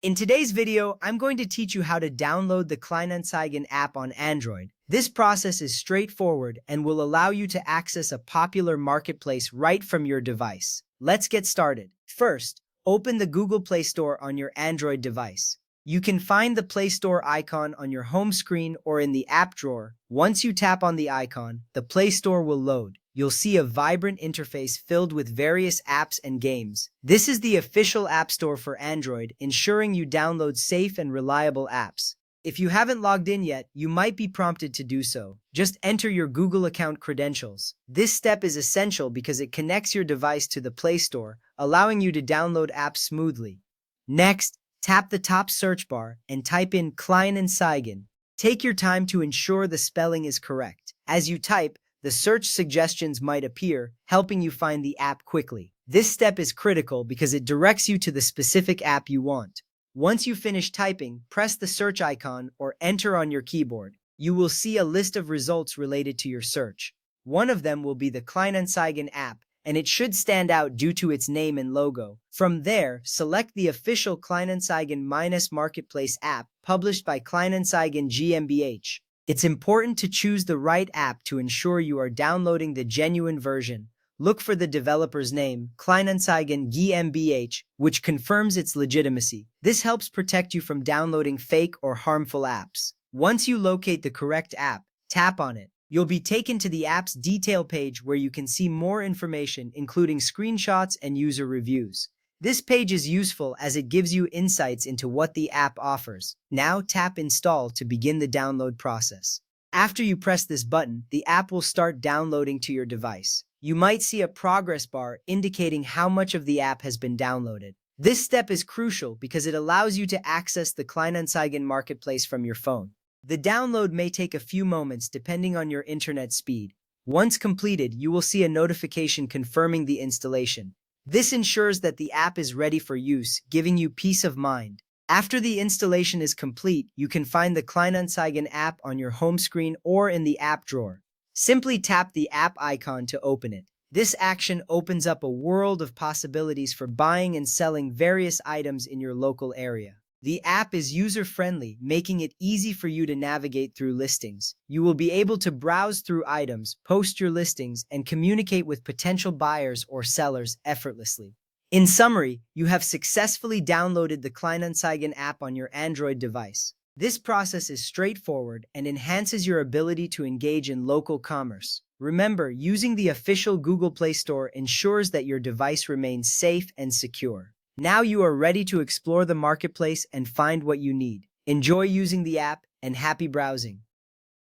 In today's video, I'm going to teach you how to download the Kleinanzeigen app on Android. This process is straightforward and will allow you to access a popular marketplace right from your device. Let's get started. First, open the Google Play Store on your Android device. You can find the Play Store icon on your home screen or in the app drawer. Once you tap on the icon, the Play Store will load. You'll see a vibrant interface filled with various apps and games. This is the official App Store for Android, ensuring you download safe and reliable apps. If you haven't logged in yet, you might be prompted to do so. Just enter your Google account credentials. This step is essential because it connects your device to the Play Store, allowing you to download apps smoothly. Next, tap the top search bar and type in Kleinanzeigen. Take your time to ensure the spelling is correct. As you type, the search suggestions might appear, helping you find the app quickly. This step is critical because it directs you to the specific app you want. Once you finish typing, press the search icon or enter on your keyboard. You will see a list of results related to your search. One of them will be the Kleinanzeigen app, and it should stand out due to its name and logo. From there, select the official Kleinanzeigen-Marketplace app published by Kleinanzeigen GmbH. It's important to choose the right app to ensure you are downloading the genuine version. Look for the developer's name, Kleinanzeigen GmbH, which confirms its legitimacy. This helps protect you from downloading fake or harmful apps. Once you locate the correct app, tap on it. You'll be taken to the app's detail page where you can see more information, including screenshots and user reviews. This page is useful as it gives you insights into what the app offers. Now tap Install to begin the download process. After you press this button, the app will start downloading to your device. You might see a progress bar indicating how much of the app has been downloaded. This step is crucial because it allows you to access the Kleinanzeigen marketplace from your phone. The download may take a few moments depending on your internet speed. Once completed, you will see a notification confirming the installation. This ensures that the app is ready for use, giving you peace of mind. After the installation is complete, you can find the Kleinanzeigen app on your home screen or in the app drawer. Simply tap the app icon to open it. This action opens up a world of possibilities for buying and selling various items in your local area. The app is user-friendly, making it easy for you to navigate through listings. You will be able to browse through items, post your listings, and communicate with potential buyers or sellers effortlessly. In summary, you have successfully downloaded the Kleinanzeigen app on your Android device. This process is straightforward and enhances your ability to engage in local commerce. Remember, using the official Google Play Store ensures that your device remains safe and secure. Now you are ready to explore the marketplace and find what you need. Enjoy using the app and happy browsing.